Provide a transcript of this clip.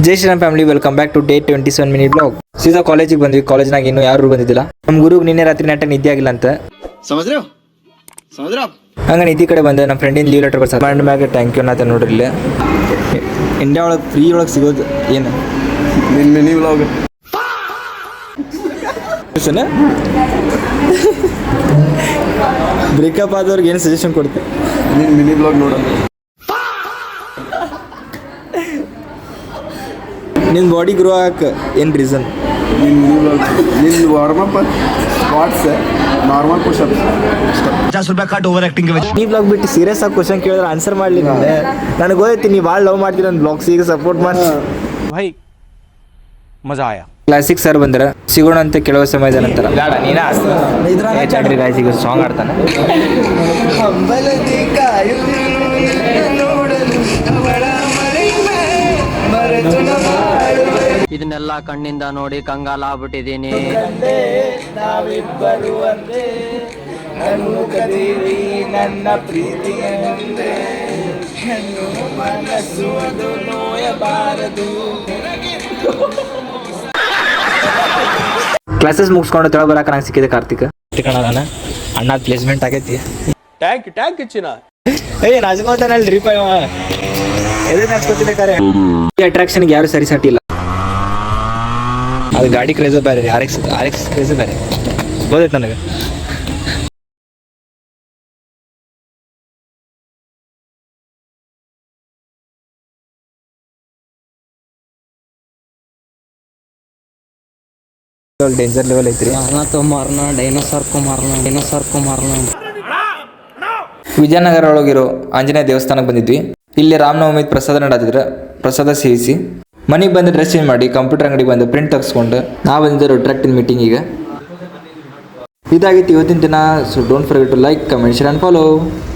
Jai Shriram family, welcome back to day 27 minute blog. ಸೀದಾ ಕಾಲೇಜಿಗೆ ಬಂದ್ವಿ. ಕಾಲೇಜ್ನಾಗ ಇನ್ನೂ ಯಾರು ಬಂದಿದ್ದಿಲ್ಲ. ನಮ್ಮ ಗುರುಗೆ ನಿನ್ನೆ ರಾತ್ರಿ ನೆಟ್ಟ ನಿದ್ದೆ ಆಗಿಲ್ಲ ಅಂತ ಹಂಗ ನಿದ್ದೆ ಕಡೆ ಬಂದೆ. ನಮ್ಮ ಫ್ರೆಂಡಿನ ಲೀವ್ ಲೆಟರ್ ಬರ್ಸ ಬ್ಯಾಂಡ್ ಮ್ಯಾಗ ಥ್ಯಾಂಕ್ ಯು ಅನ್ನತ್ತ ನೋಡ್ರಿ. ಇಲ್ಲಿ ಇಂಡಿಯಾ ಒಳಗೆ ಫ್ರೀ ಒಳಗೆ ಸಿಗೋದು ಏನು ನಿನ್ನ ಮಿನಿ ವ್ಲಾಗ್ ಬ್ರೇಕಪ್ ಆದವ್ರಿಗೆ ಏನು ಸಜೆಷನ್ ಕೊಡ್ತೀವಿ? ನಿನ್ನ ಮಿನಿ ವ್ಲಾಗ್ ನೋಡೋಣ. ನಿನ್ನ ಬಾಡಿ ಗ್ರೋ ಆಗಕ್ಕೆ ಏನು ರೀಸನ್? ನಿನ್ನ ಮಿನಿ ವ್ಲಾಗ್, ನಿನ್ನ ವಾರ್ಮಪ್ ಸ್ಕ್ವಾಟ್ಸ್, ನಾರ್ಮಲ್ ಪುಷಪ್. ನೀ ಬ್ಲಾಗ್ ಬಿಟ್ಟು ಸೀರಿಯಸ್ ಆಗಿ ಕ್ವಶನ್ ಕೇಳಿದ್ರೆ ಆನ್ಸರ್ ಮಾಡಲಿ. ನನಗೆ ಗೊತ್ತೈತಿ ನೀವು ಭಾಳ ಲವ್ ಮಾಡ್ತೀರ ನನ್ನ ಬ್ಲಾಗ್ಸ್, ಈಗ ಸಪೋರ್ಟ್ ಮಾಡಿ. ಭಾಯ್ ಮಜಾ ಆಯಾ. ಕ್ಲಾಸಿಕ್ ಸರ್ ಬಂದ್ರೆ ಸಿಗೋಣ ಅಂತ ಕೆಲವು ಸಮಯದ ನಂತರ ಬೇಡ ನೀನ ಚಾಡ್ರಿ ಗಾಯಸಿಗೆ ಸಾಂಗ್ ಆಡ್ತಾನೆ. ಇದನ್ನೆಲ್ಲ ಕಣ್ಣಿಂದ ನೋಡಿ ಕಂಗಾಲ ಆಗ್ಬಿಟ್ಟಿದ್ದೀನಿ. ನನ್ನ ಪ್ರೀತಿ ಮನಸ್ಸು ಅದು ನೋಯಬಾರದು. ಕ್ಲಾಸಸ್ ಮುಗಿಸ್ಕೊಂಡು ತೆಳ ಬರಕ್ಕೆ ನಂಗೆ ಸಿಕ್ಕಿದೆ ಕಾರ್ತಿಕ್ ಕಣ. ಅಣ್ಣ ಪ್ಲೇಸ್ಮೆಂಟ್ ಆಗೈತಿ. ಟ್ಯಾಂಕ್ ಚಿನ್ನ ರಾಜಗೋತಾನಲ್ರಿ ಎದಕ್ಕೆ ಹಾಕ್ಸ್ಕೊತಿದ್ದೆ ಕರೆ. ಈ ಅಟ್ರಾಕ್ಷನ್ಗೆ ಯಾರು ಸರಿ ಸಾಟಿ ಇಲ್ಲ. ಅದು ಗಾಡಿ ಕ್ರೇಜ್ ಬೇರೆ, ಆರ್ ಎಕ್ಸ್ ಕ್ರೇಜ್ ಬೇರೆ. ಗೊತ್ತೈತೆ ನನಗೆ. ಡೇಂಜರ್ ಲೆವೆಲ್ ಐತ್ರಿ. ಡೈನೋಸಾರ್ ಮಾರ್ನ. ವಿಜಯನಗರ ಒಳಗಿರೋ ಆಂಜನೇಯ ದೇವಸ್ಥಾನಕ್ಕೆ ಬಂದಿದ್ವಿ. ಇಲ್ಲಿ ರಾಮನವಮಿ ಪ್ರಸಾದ ನಡಾತಿದ್ರೆ ಪ್ರಸಾದ ಸೇವಿಸಿ ಮನೆಗೆ ಬಂದು ಡ್ರೆಸ್ ಚೇಂಜ್ ಮಾಡಿ ಕಂಪ್ಯೂಟರ್ ಅಂಗಡಿಗೆ ಬಂದು ಪ್ರಿಂಟ್ ತೆಗೆಸ್ಕೊಂಡು ನಾವು ಬಂದಿದ್ದೆ ರಿಟ್ರಾಕ್ಟಿನ್ ಮೀಟಿಂಗಿಗೆ. ಇದಾಗಿತ್ತು ಇವತ್ತಿನ ದಿನ. So don't forget to like, comment, share and follow.